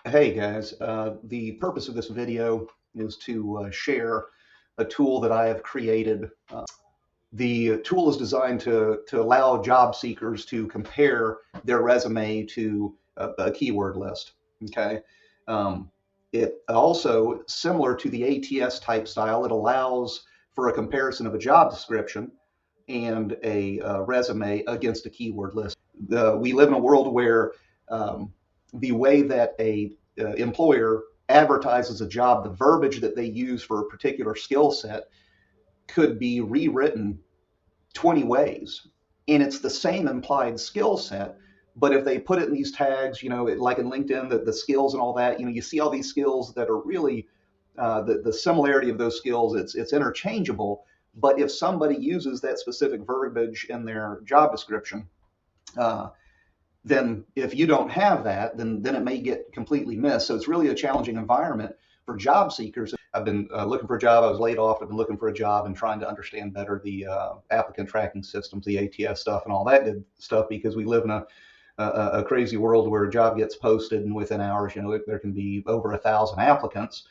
Hey guys, the purpose of this video is to share a tool that I have created. The tool is designed to allow job seekers to compare their resume to a keyword list. Okay. Um, it also, similar to the ATS type style, it allows for a comparison of a job description and a resume against a keyword list. We live in a world where the way that a employer advertises a job, the verbiage that they use for a particular skill set could be rewritten 20 ways, and it's the same implied skill set. But if they put it in these tags, like in LinkedIn, the skills and all that, you see all these skills that are really the similarity of those skills, it's interchangeable. But if somebody uses that specific verbiage in their job description, uh, then if you don't have that, then it may get completely missed. So it's really a challenging environment for job seekers. I've been looking for a job. I was laid off. I've been looking for a job and trying to understand better the applicant tracking systems, the ATS stuff, and all that good stuff, because we live in a crazy world where a job gets posted and within hours, there can be over 1,000 applicants.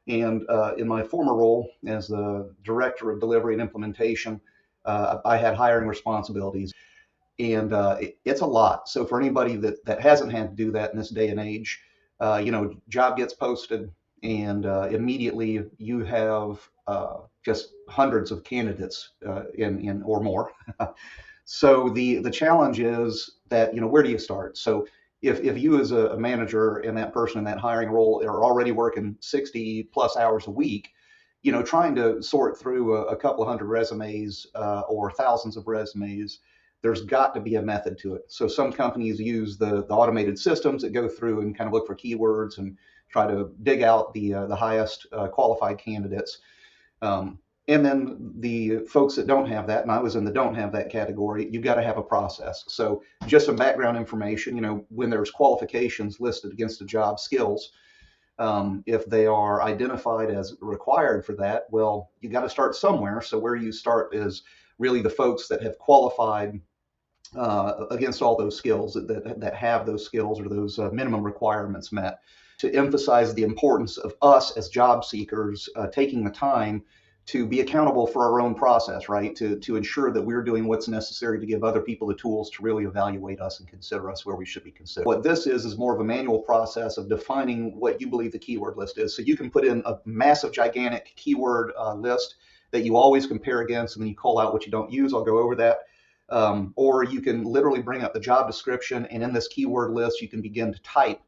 And in my former role as the director of delivery and implementation, I had hiring responsibilities, and it's a lot. So for anybody that hasn't had to do that in this day and age, job gets posted, and immediately you have just hundreds of candidates in or more. So the challenge is that, where do you start? So if you as a manager and that person in that hiring role are already working 60 plus hours a week, trying to sort through a couple of hundred resumes or thousands of resumes, there's got to be a method to it. So some companies use the automated systems that go through and kind of look for keywords and try to dig out the highest qualified candidates. And then the folks that don't have that, and I was in the don't have that category, you've got to have a process. So just some background information, when there's qualifications listed against a job, skills, if they are identified as required for that, well, you got to start somewhere. So where you start is really the folks that have qualified against all those skills, that have those skills or those minimum requirements met, to emphasize the importance of us as job seekers taking the time to be accountable for our own process, right? To ensure that we're doing what's necessary to give other people the tools to really evaluate us and consider us where we should be considered. What this is more of a manual process of defining what you believe the keyword list is. So you can put in a massive, gigantic keyword list that you always compare against, and then you call out what you don't use. I'll go over that. Or you can literally bring up the job description, and in this keyword list, you can begin to type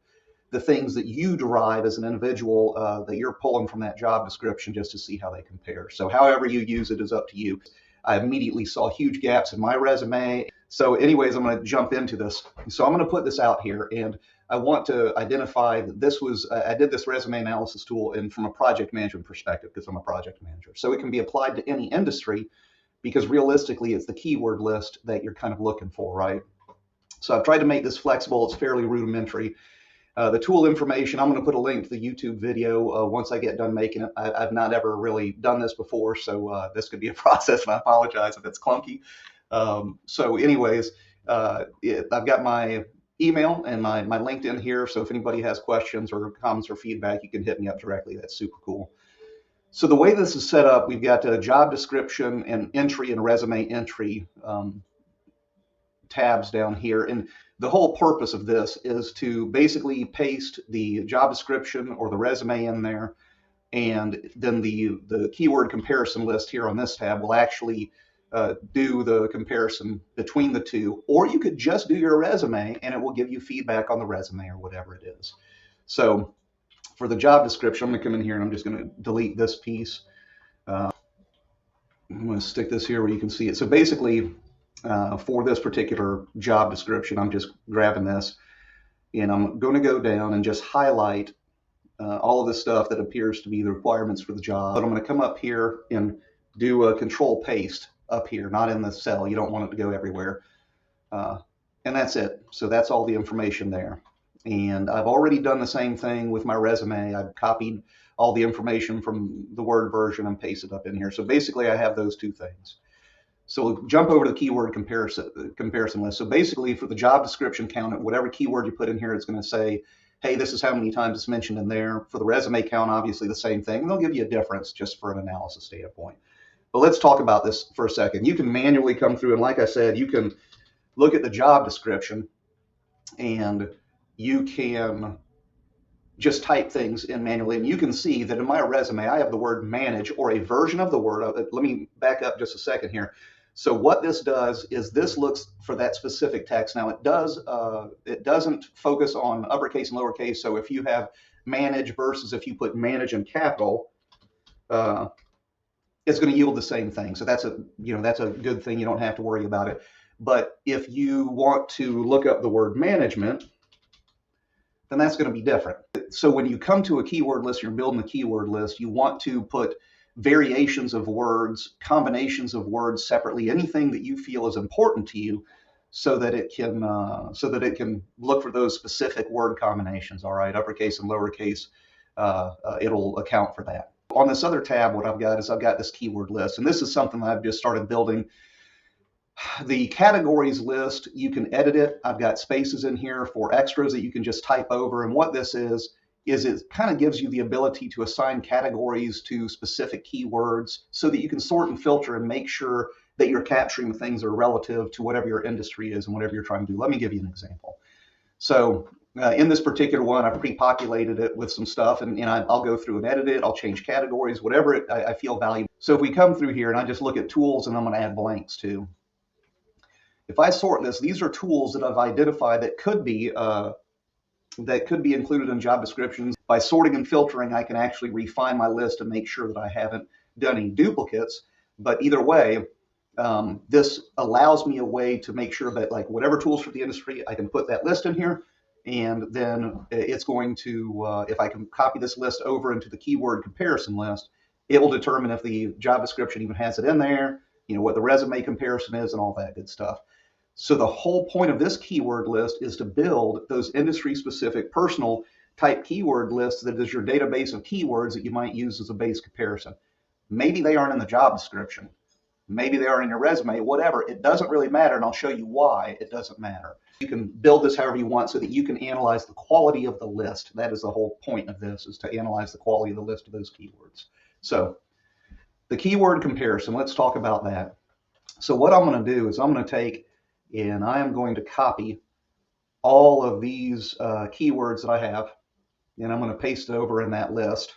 the things that you derive as an individual that you're pulling from that job description, just to see how they compare. So however you use it is up to you. I immediately saw huge gaps in my resume. So anyways, I'm going to jump into this. So I'm going to put this out here, and I want to identify that this was, I did this resume analysis tool from a project management perspective, because I'm a project manager. So it can be applied to any industry, because realistically, it's the keyword list that you're kind of looking for, right? So I've tried to make this flexible. It's fairly rudimentary. The tool information, I'm going to put a link to the YouTube video once I get done making it. I've not ever really done this before, so this could be a process, and I apologize if it's clunky. So anyways, I've got my email and my LinkedIn here, so if anybody has questions or comments or feedback, you can hit me up directly. That's super cool. So the way this is set up, we've got a job description and entry and resume entry tabs down here. And the whole purpose of this is to basically paste the job description or the resume in there, and then the keyword comparison list here on this tab will actually do the comparison between the two. Or you could just do your resume and it will give you feedback on the resume or whatever it is. So for the job description, I'm going to come in here and I'm just going to delete this piece. I'm going to stick this here where you can see it. So basically, for this particular job description, I'm just grabbing this, and I'm going to go down and just highlight all of the stuff that appears to be the requirements for the job. But I'm going to come up here and do a control paste up here, not in the cell. You don't want it to go everywhere. And that's it. So that's all the information there. And I've already done the same thing with my resume. I've copied all the information from the Word version and pasted up in here. So basically, I have those two things. So we'll jump over to the keyword comparison list. So basically, for the job description count, whatever keyword you put in here, it's going to say hey, this is how many times it's mentioned in there. For the resume count, obviously the same thing. And they'll give you a difference just for an analysis standpoint. But let's talk about this for a second. You can manually come through, and like I said, you can look at the job description and you can just type things in manually, and you can see that in my resume I have the word manage, or a version of the word. Let me back up just a second here. So what this does is this looks for that specific text. Now it doesn't focus on uppercase and lowercase. So if you have manage versus if you put manage in capital, it's going to yield the same thing. So that's a good thing. You don't have to worry about it. But if you want to look up the word management, then that's going to be different. So when you come to a keyword list, you're building a keyword list, you want to put variations of words, combinations of words separately, anything that you feel is important to you, so that it can look for those specific word combinations. All right, uppercase and lowercase, it'll account for that. On this other tab, what I've got is I've got this keyword list, and this is something that I've just started building. The categories list, you can edit it. I've got spaces in here for extras that you can just type over. And what this is it kind of gives you the ability to assign categories to specific keywords so that you can sort and filter and make sure that you're capturing the things that are relative to whatever your industry is and whatever you're trying to do. Let me give you an example. So in this particular one, I've pre-populated it with some stuff, and I'll go through and edit it. I'll change categories, whatever I feel valuable. So if we come through here and I just look at tools, and I'm going to add blanks too. If I sort this, these are tools that I've identified that could be included in job descriptions. By sorting and filtering, I can actually refine my list and make sure that I haven't done any duplicates. But either way, this allows me a way to make sure that, like, whatever tools for the industry, I can put that list in here, and then it's going to, if I can copy this list over into the keyword comparison list, it will determine if the job description even has it in there, what the resume comparison is, and all that good stuff. So the whole point of this keyword list is to build those industry-specific personal type keyword lists that is your database of keywords that you might use as a base comparison. Maybe they aren't in the job description. Maybe they are in your resume, whatever. It doesn't really matter, and I'll show you why it doesn't matter. You can build this however you want so that you can analyze the quality of the list. That is the whole point of this, is to analyze the quality of the list of those keywords. So the keyword comparison, let's talk about that. So what I'm going to do is I'm going to take and I am going to copy all of these keywords that I have, and I'm going to paste it over in that list.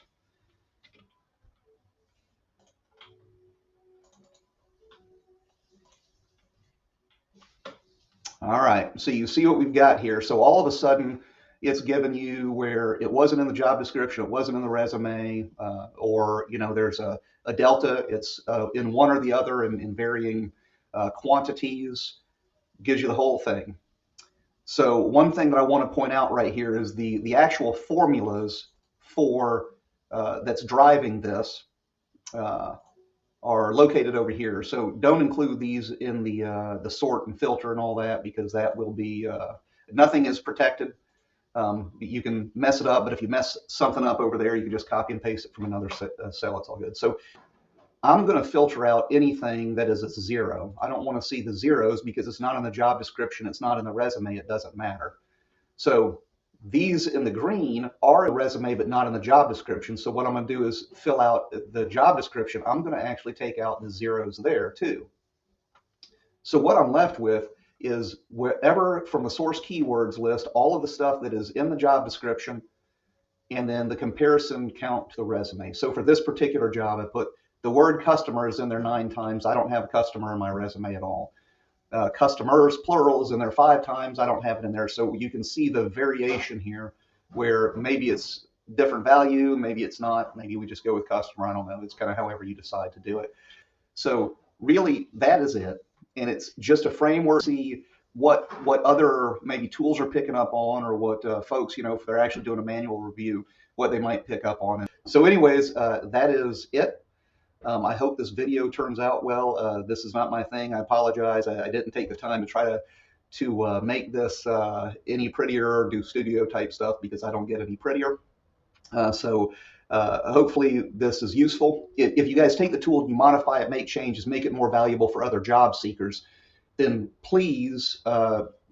All right, so you see what we've got here. So all of a sudden, it's given you where it wasn't in the job description, it wasn't in the resume, or there's a delta. It's in one or the other in varying quantities. Gives you the whole thing. So one thing that I want to point out right here is the actual formulas for that's driving this are located over here. So don't include these in the sort and filter and all that, because that will be nothing is protected. You can mess it up, but if you mess something up over there, you can just copy and paste it from another cell. It's all good. So I'm going to filter out anything that is a 0. I don't want to see the zeros because it's not in the job description. It's not in the resume. It doesn't matter. So these in the green are in the resume, but not in the job description. So what I'm going to do is fill out the job description. I'm going to actually take out the zeros there too. So what I'm left with is wherever from the source keywords list, all of the stuff that is in the job description, and then the comparison count to the resume. So for this particular job, I put the word customer is in there 9 times. I don't have a customer in my resume at all. Customers, plural, is in there 5 times. I don't have it in there. So you can see the variation here where maybe it's different value, maybe it's not. Maybe we just go with customer. I don't know. It's kind of however you decide to do it. So really, that is it. And it's just a framework to see what other maybe tools are picking up on, or what folks, if they're actually doing a manual review, what they might pick up on. So anyways, that is it. I hope this video turns out well. This is not my thing. I apologize. I didn't take the time to try to make this any prettier or do studio type stuff, because I don't get any prettier. So hopefully this is useful. If you guys take the tool and you modify it, make changes, make it more valuable for other job seekers, then please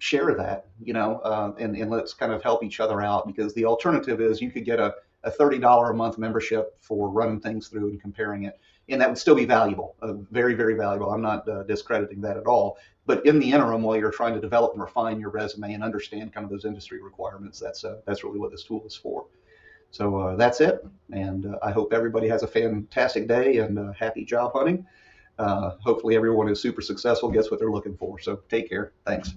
share that, and let's kind of help each other out, because the alternative is you could get a $30 a month membership for running things through and comparing it, and that would still be valuable, very, very valuable. I'm not discrediting that at all. But in the interim, while you're trying to develop and refine your resume and understand kind of those industry requirements, that's really what this tool is for. So that's it, and I hope everybody has a fantastic day and happy job hunting. Hopefully everyone is super successful, gets what they're looking for. So take care. Thanks.